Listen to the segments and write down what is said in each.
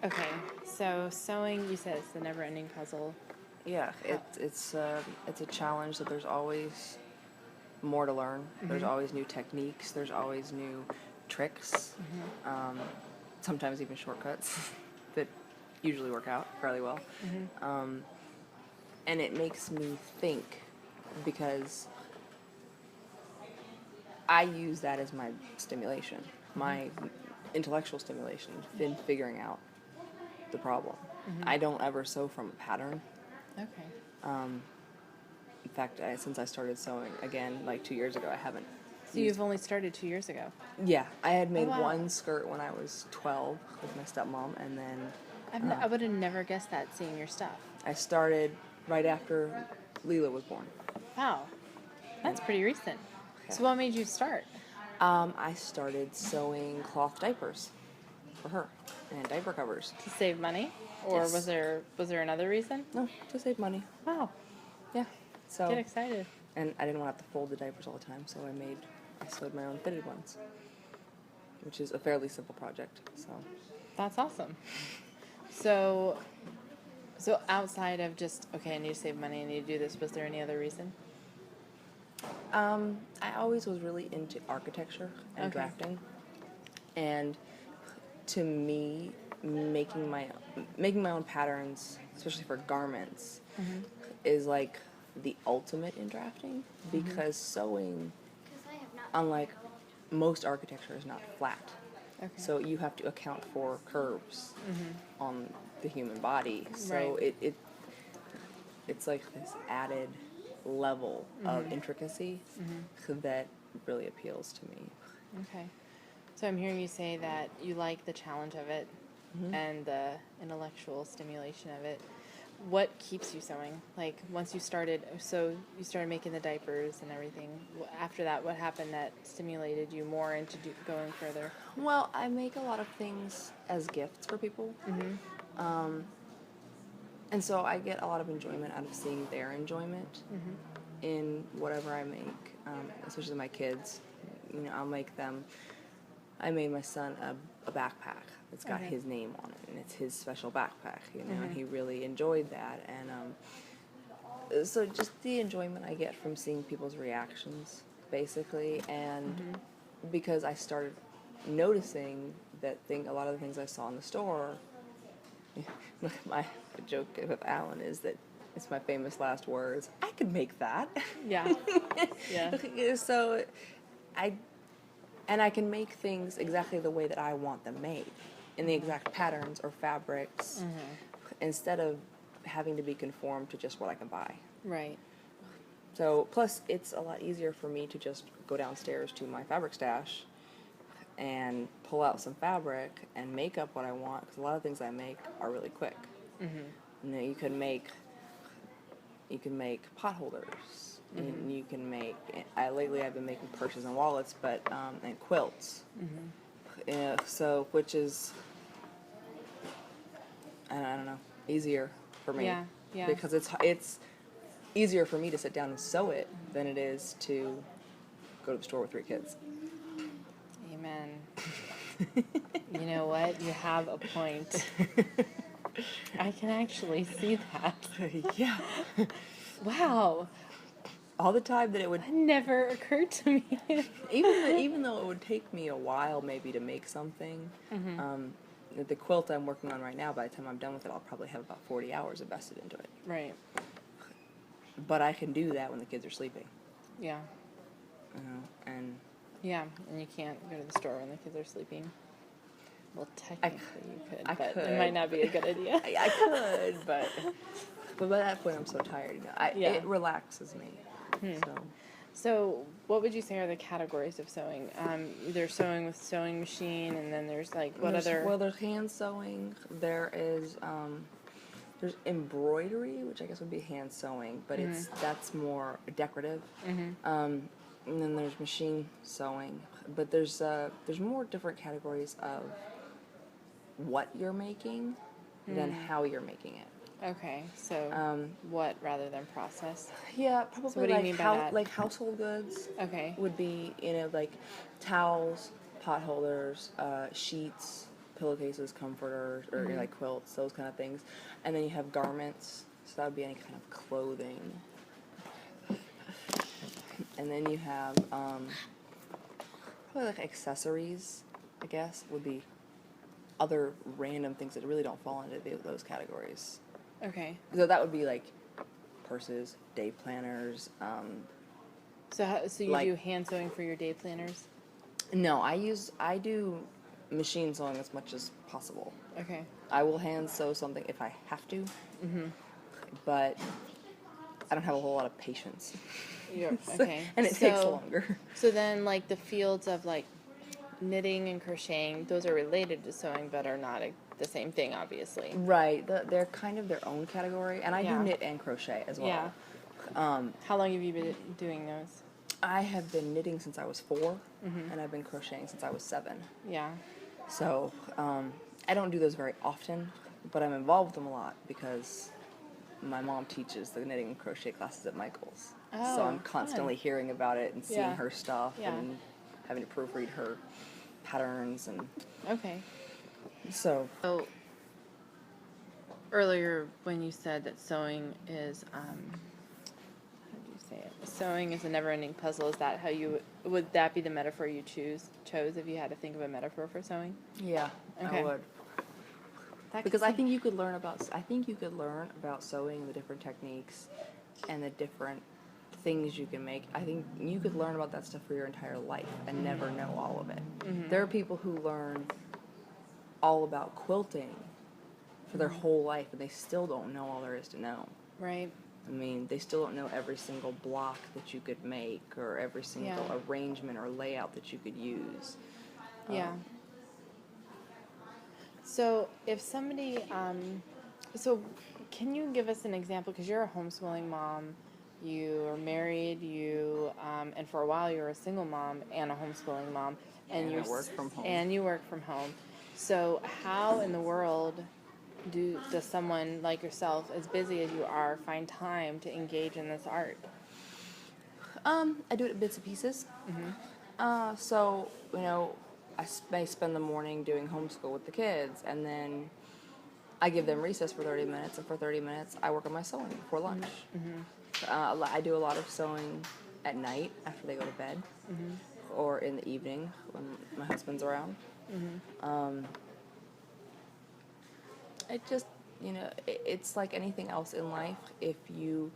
Okay, so sewing, you said it's the never-ending puzzle. Yeah, How, it's a challenge that there's always more to learn. There's always new techniques. There's always new tricks. Um, Sometimes even shortcuts that usually work out fairly well. And it makes me think because I use that as my stimulation, my intellectual stimulation in figuring out the problem. I don't ever sew from a pattern. okay. In fact, since I started sewing again, like 2 years ago, I haven't. So you've only started 2 years ago. Yeah, I had made wow. one skirt when I was 12 with my stepmom, and then I would have never guessed that seeing your stuff. I started right after Leela was born. Wow, that's pretty recent. Yeah. So what made you start? I started sewing cloth diapers for her and diaper covers. To save money? Or Yes. was there another reason? No, to save money. Wow, Yeah. So get excited. and I didn't want to have to fold the diapers all the time, so I sewed my own fitted ones, which is a fairly simple project. So That's awesome. So outside of just, okay, I need to save money, I need to do this, was there any other reason? I always was really into architecture and Okay. drafting, and to me, making my own patterns, especially for garments, is like the ultimate in drafting because sewing, unlike most architecture, is not flat. Okay. So you have to account for curves on the human body. So Right. it's like this added level of intricacy that really appeals to me. Okay. So I'm hearing you say that you like the challenge of it and the intellectual stimulation of it. What keeps you sewing? Like once you started, so you started making the diapers and everything. After that, what happened that stimulated you more into going further? Well, I make a lot of things as gifts for people. And so I get a lot of enjoyment out of seeing their enjoyment in whatever I make, especially my kids. You know, I'll make them. I made my son a backpack that's got his name on it, and it's his special backpack, you know, and he really enjoyed that. And so just the enjoyment I get from seeing people's reactions, basically, and because I started noticing that a lot of the things I saw in the store. My joke with Alan is that it's my famous last words. I could make that. Yeah. Yeah. So, I can make things exactly the way that I want them made, in the exact patterns or fabrics, instead of having to be conformed to just what I can buy. Right. So, plus, it's a lot easier for me to just go downstairs to my fabric stash and pull out some fabric and make up what I want, because a lot of things I make are really quick. You know, you can make pot holders, and you can make. Lately, I've been making purses and wallets, but and quilts. So, which is, I don't know, easier for me. Yeah. Yeah. Because it's easier for me to sit down and sew it than it is to go to the store with 3 kids. Amen. You know what? You have a point. I can actually see that. Yeah. Wow. All the time that it would, That never occurred to me. even though it would take me a while maybe to make something, the quilt I'm working on right now, by the time I'm done with it, I'll probably have about 40 hours invested into it. Right. But I can do that when the kids are sleeping, Yeah. you know, and Yeah, and you can't go to the store when the kids are sleeping. Well, technically you could, I but could, it might not be a good idea. I could, but by that point I'm so tired, you know, Yeah. it relaxes me, so. So, what would you say are the categories of sewing? There's sewing with sewing machine, and then there's like what other? Well, there's hand sewing. There's embroidery, which I guess would be hand sewing, but that's more decorative. And then there's machine sewing, but there's more different categories of what you're making than how you're making it. Okay, so what rather than process? Yeah, probably So what do you mean by that? like household goods. Okay. Would be, you know, like towels, pot holders, sheets, pillowcases, comforters, or like quilts, those kind of things. And then you have garments, so that would be any kind of clothing. And then you have probably like accessories, I guess, would be other random things that really don't fall into those categories. Okay. So that would be like purses, day planners. So you like- do hand sewing for your day planners? No, I do machine sewing as much as possible. Okay. I will hand sew something if I have to, but I don't have a whole lot of patience. Yeah. Okay. And it takes longer. So then, like, the fields of, like, knitting and crocheting, those are related to sewing, but are not the same thing, obviously. Right, they're kind of their own category, and I Yeah. do knit and crochet as well. Yeah. How long have you been doing those? I have been knitting since I was 4, and I've been crocheting since I was 7. Yeah. So I don't do those very often, but I'm involved with them a lot because my mom teaches the knitting and crochet classes at Michael's. Oh, so I'm constantly hearing about it and seeing Yeah. her stuff Yeah. and having to proofread her patterns and Okay. so So earlier when you said that sewing is how do you say it? Sewing is a never-ending puzzle. Is that how would that be the metaphor you chose if you had to think of a metaphor for sewing? yeah, Okay. I would. Because I think you could learn about sewing, the different techniques and the different things you can make. I think you could learn about that stuff for your entire life and never know all of it. There are people who learn all about quilting for their whole life and they still don't know all there is to know. Right. I mean, they still don't know every single block that you could make or every single arrangement or layout that you could use. Yeah. So if somebody, so can you give us an example? Because you're a homeschooling mom, you are married, and for a while you were a single mom and a homeschooling mom, and I you work from home. And you work from home. So how in the world does someone like yourself, as busy as you are, find time to engage in this art? I do it in bits and pieces. So, I may spend the morning doing homeschool with the kids, and then I give them recess for 30 minutes, and for 30 minutes, I work on my sewing before lunch. I do a lot of sewing at night after they go to bed, or in the evening when my husband's around. It just, it's like anything else in life. If you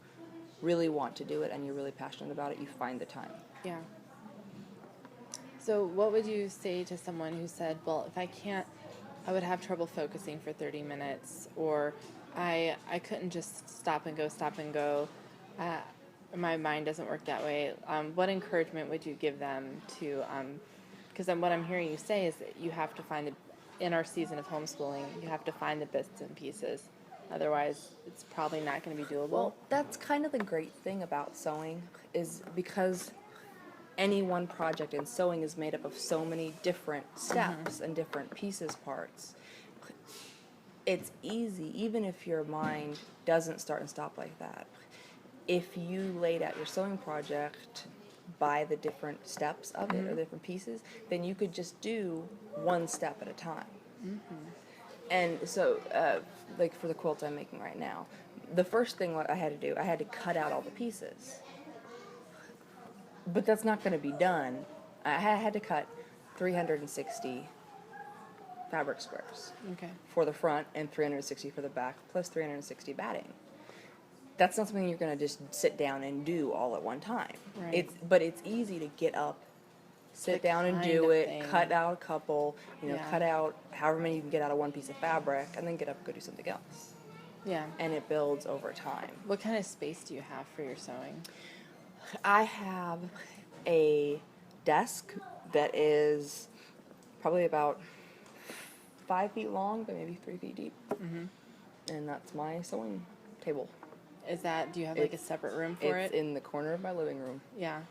really want to do it and you're really passionate about it, you find the time. Yeah. So what would you say to someone who said, well, if I can't, I would have trouble focusing for 30 minutes, or I couldn't just stop and go. My mind doesn't work that way. What encouragement would you give them to, because what I'm hearing you say is that you have to find, in our season of homeschooling, you have to find the bits and pieces. Otherwise, it's probably not going to be doable. Well, that's kind of the great thing about sewing, is because any one project in sewing is made up of so many different steps and different pieces, parts. It's easy, even if your mind doesn't start and stop like that. If you laid out your sewing project by the different steps of it or the different pieces, then you could just do one step at a time. And so, like for the quilt I'm making right now, the first thing what I had to do, I had to cut out all the pieces. But that's not going to be done. I had to cut 360 fabric squares for the front and 360 for the back, plus 360 batting. That's not something you're going to just sit down and do all at one time. Right. But it's easy to get up, sit down and do it, cut out a couple, cut out however many you can get out of one piece of fabric, and then get up and go do something else. Yeah. And it builds over time. What kind of space do you have for your sewing? I have a desk that is probably about 5 feet long, but maybe 3 feet deep. And that's my sewing table. Do you have like a separate room for it? It's in the corner of my living room. Yeah.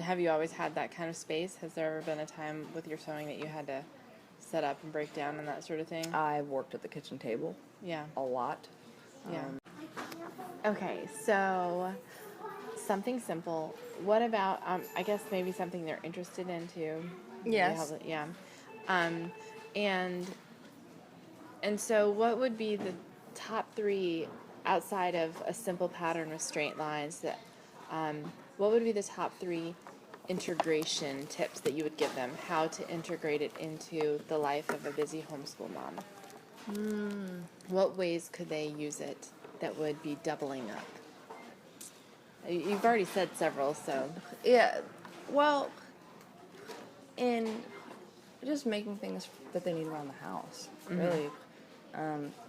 Have you always had that kind of space? Has there ever been a time with your sewing that you had to set up and break down and that sort of thing? I've worked at the kitchen table. Yeah. A lot. Yeah. Okay, so something simple. What about, I guess maybe something they're interested in too? Yes. Yeah. And And so what would be the top three outside of a simple pattern with straight lines that what would be the top three integration tips that you would give them, how to integrate it into the life of a busy homeschool mom? What ways could they use it that would be doubling up? You've already said several, so. Yeah, well, in just making things that they need around the house, really.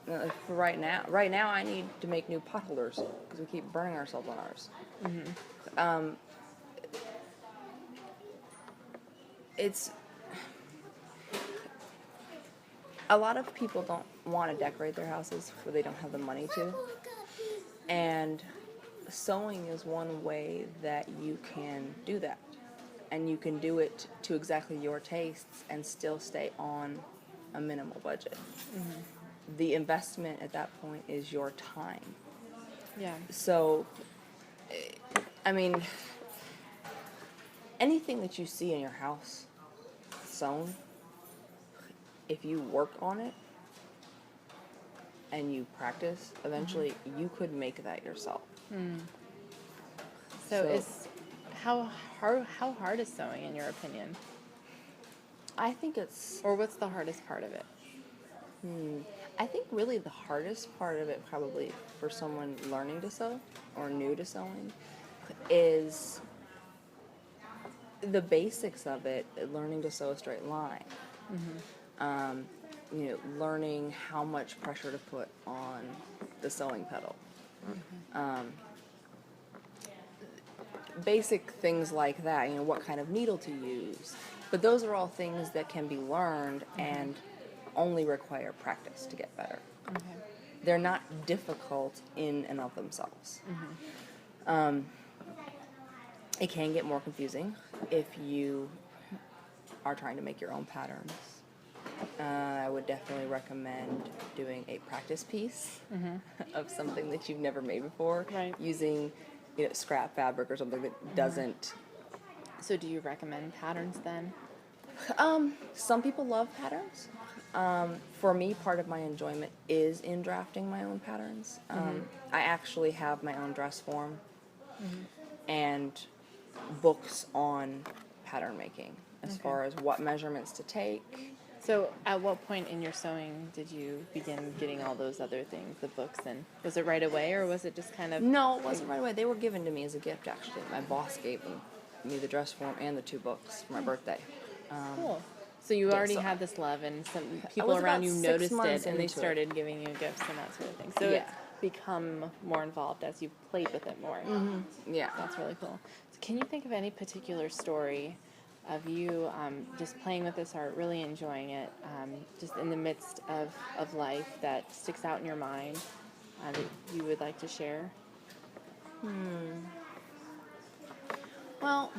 Like for right now I need to make new pot holders because we keep burning ourselves on ours. It's a lot of people don't want to decorate their houses where they don't have the money to, and sewing is one way that you can do that, and you can do it to exactly your tastes and still stay on a minimal budget. The investment at that point is your time. Yeah. So, I mean, anything that you see in your house sewn, if you work on it and you practice, eventually you could make that yourself. So is how hard is sewing in your opinion? I think it's, Or what's the hardest part of it? I think really the hardest part of it probably for someone learning to sew or new to sewing is the basics of it, learning to sew a straight line. Learning how much pressure to put on the sewing pedal. Basic things like that, what kind of needle to use. But those are all things that can be learned and only require practice to get better. Okay. They're not difficult in and of themselves. It can get more confusing if you are trying to make your own patterns. I would definitely recommend doing a practice piece of something that you've never made before, Right. using scrap fabric or something that doesn't. So do you recommend patterns then? Some people love patterns. For me, part of my enjoyment is in drafting my own patterns. I actually have my own dress form and books on pattern making as far as what measurements to take. So at what point in your sewing did you begin getting all those other things, the books, and was it right away or was it just kind of... No, it wasn't right away. They were given to me as a gift, actually. My boss gave me the dress form and the 2 books for my birthday. Cool. So you already so- had this love and some people was around about you 6 noticed months it and they into it. started giving you gifts and that sort of thing. So Yeah. it's become more involved as you played with it more. Yeah. That's really cool. So can you think of any particular story of you just playing with this art, really enjoying it, just in the midst of life that sticks out in your mind that you would like to share? Well,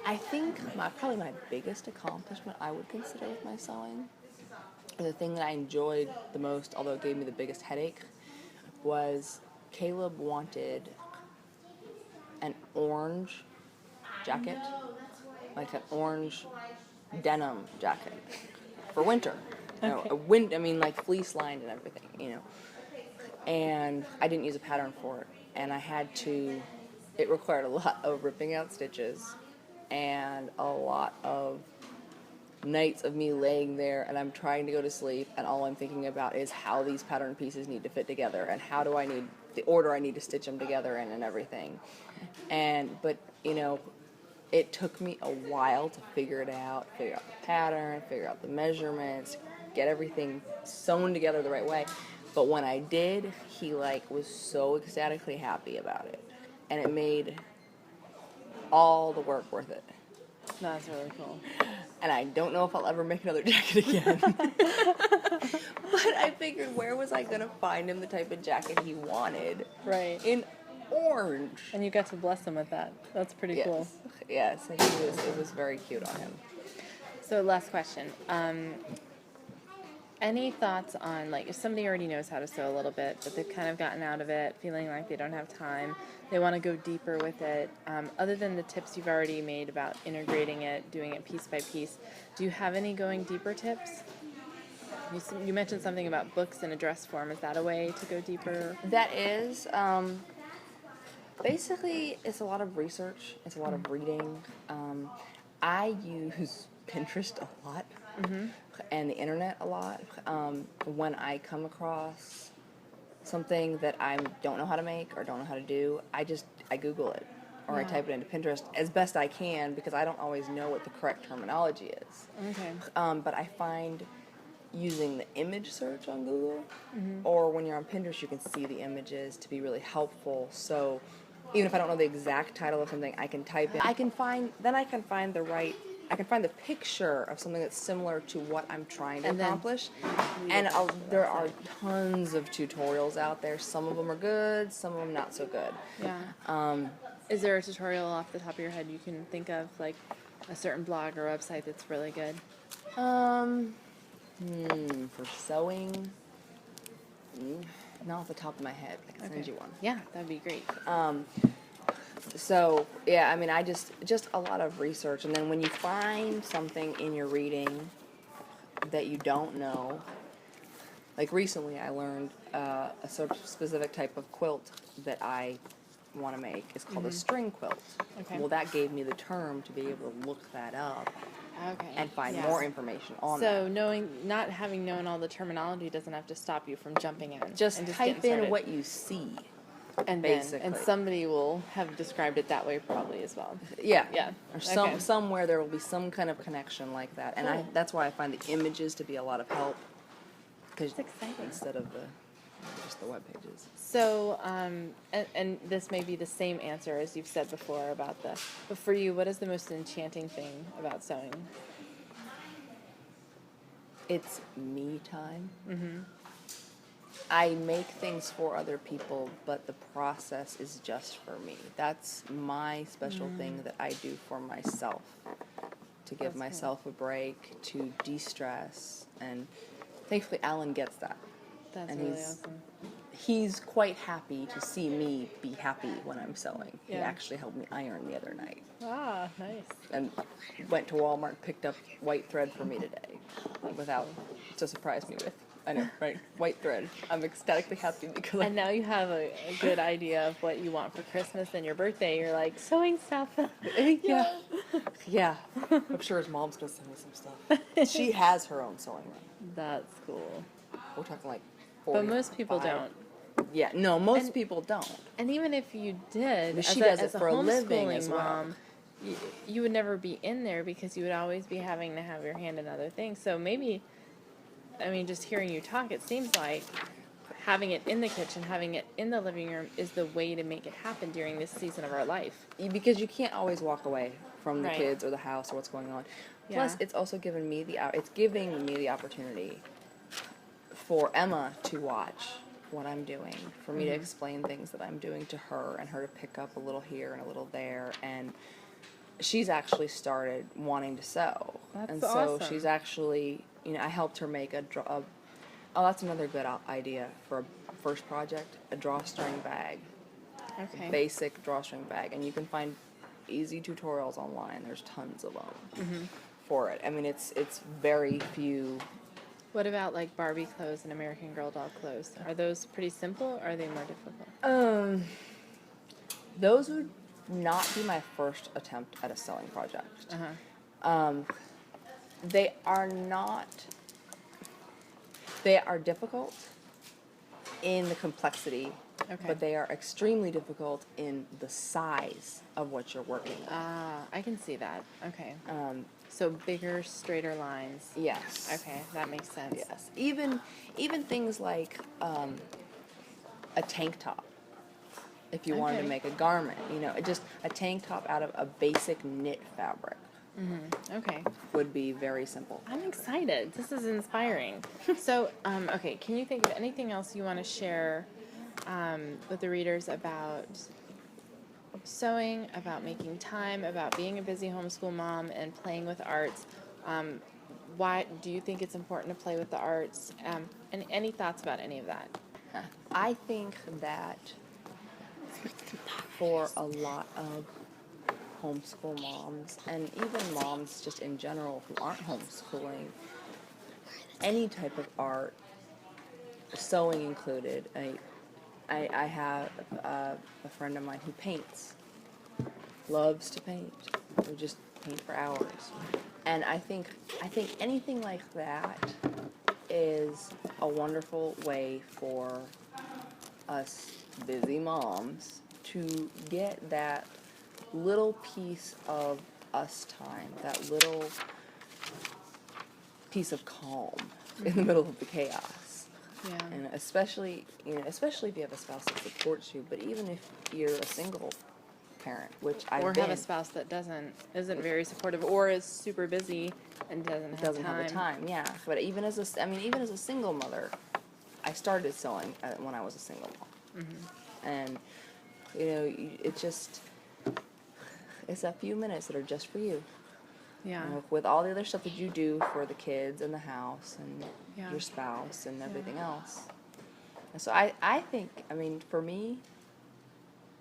I think probably my biggest accomplishment I would consider with my sewing, or the thing that I enjoyed the most, although it gave me the biggest headache, was Caleb wanted an orange jacket, like an orange denim jacket for winter. Okay. Like fleece lined and everything, And I didn't use a pattern for it, and it required a lot of ripping out stitches and a lot of nights of me laying there and I'm trying to go to sleep and all I'm thinking about is how these pattern pieces need to fit together and how do I need the order I need to stitch them together in and everything. But it took me a while to figure it out, figure out the pattern, figure out the measurements, get everything sewn together the right way. But when I did, he was so ecstatically happy about it, and it made all the work worth it. That's really cool. And I don't know if I'll ever make another jacket again. But I figured, where was I going to find him the type of jacket he wanted? Right. In orange. And you got to bless him with that. That's pretty cool. Yes, and it was very cute on him. So last question. Any thoughts on, like, if somebody already knows how to sew a little bit, but they've kind of gotten out of it, feeling like they don't have time, they want to go deeper with it, other than the tips you've already made about integrating it, doing it piece by piece, do you have any going deeper tips? You mentioned something about books in a dress form. Is that a way to go deeper? That is, basically, it's a lot of research. It's a lot of reading. I use Pinterest a lot and the internet a lot. When I come across something that I don't know how to make or don't know how to do, I Google it or I type it into Pinterest as best I can because I don't always know what the correct terminology is. Okay. But I find using the image search on Google or when you're on Pinterest you can see the images to be really helpful. So even if I don't know the exact title of something, I can type in. I can find the picture of something that's similar to what I'm trying to accomplish. And there are tons of tutorials out there. Some of them are good, some of them not so good. Yeah. Is there a tutorial off the top of your head you can think of, like a certain blog or website that's really good? For sewing, not off the top of my head. I can send you one. Yeah, that'd be great. So, yeah, I mean, I just a lot of research. And then when you find something in your reading that you don't know, like recently I learned a sort of specific type of quilt that I want to make. It's called a string quilt. Okay. Well, that gave me the term to be able to look that up and find more information on that. So not having known all the terminology doesn't have to stop you from jumping in. Just type in what you see. And basically. And somebody will have described it that way probably as well. Yeah. Yeah. Or somewhere there will be some kind of connection like that. And that's why I find the images to be a lot of help. It's exciting. Instead of just the web pages. So, and this may be the same answer as you've said before but for you, what is the most enchanting thing about sewing? It's me time. Mm-hmm. I make things for other people, but the process is just for me. That's my special thing that I do for myself, to give myself a break, to de-stress, and thankfully Alan gets that. That's really awesome. He's quite happy to see me be happy when I'm sewing. Yeah. He actually helped me iron the other night. Ah, nice. And went to Walmart and picked up white thread for me today, to surprise me with. I know, right? White thread. I'm ecstatically happy because. And now you have a good idea of what you want for Christmas and your birthday. You're like, sewing stuff. Yeah. Yeah. I'm sure his mom's gonna send me some stuff. She has her own sewing room. That's cool. We're talking like 40. But most people don't. Yeah, no, most people don't. And even if you did, she does it for a living as well. Mom, you would never be in there because you would always be having to have your hand in other things. So maybe, I mean, just hearing you talk, it seems like having it in the kitchen, having it in the living room is the way to make it happen during this season of our life. Because you can't always walk away from the kids or the house or what's going on. Yeah. Plus, it's also giving me the opportunity for Emma to watch what I'm doing, for me to explain things that I'm doing to her, and her to pick up a little here and a little there, and she's actually started wanting to sew. That's so awesome. She's actually, I helped her make that's another good idea for a first project, a drawstring bag. Okay. Basic drawstring bag, and you can find easy tutorials online. There's tons of them for it. I mean, it's very few. What about like Barbie clothes and American Girl doll clothes? Are those pretty simple or are they more difficult? Those would not be my first attempt at a sewing project. They are difficult in the complexity, but they are extremely difficult in the size of what you're working with. I can see that. Okay. So bigger, straighter lines. Yes. Okay, that makes sense. Yes. Even things like a tank top. If you wanted to make a garment, just a tank top out of a basic knit fabric. Okay. Would be very simple. I'm excited. This is inspiring. So, okay, can you think of anything else you want to share with the readers about sewing, about making time, about being a busy homeschool mom and playing with arts? why do you think it's important to play with the arts? And any thoughts about any of that? I think that for a lot of homeschool moms, and even moms just in general who aren't homeschooling, any type of art, sewing included. I have a friend of mine who paints, loves to paint. We just paint for hours, and I think anything like that is a wonderful way for us busy moms to get that little piece of us time, that little piece of calm in the middle of the chaos. Yeah. And especially if you have a spouse that supports you, but even if you're a single parent, which I've Or been, have a spouse that isn't very supportive, or is super busy and doesn't have have the time, yeah. But even as a single mother, I started sewing when I was a single mom. And it's a few minutes that are just for you. Yeah. With all the other stuff that you do for the kids and the house and Yeah. your spouse and everything else. And so I think, for me,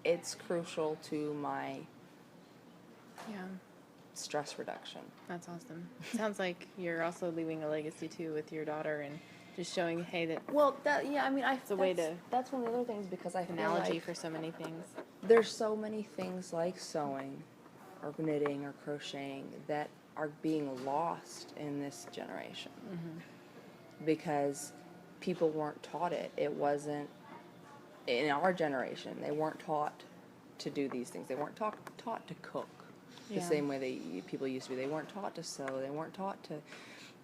it's crucial to my Yeah. stress reduction. That's awesome. Sounds like you're also leaving a legacy too with your daughter and just showing, hey, that Well, that's a way to that's one of the other things, because I feel analogy like for so many things. there's so many things like sewing or knitting or crocheting that are being lost in this generation because people weren't taught it. It wasn't in our generation. They weren't taught to do these things. They weren't taught to cook the Yeah. same way people used to be. They weren't taught to sew. They weren't taught to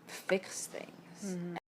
fix things.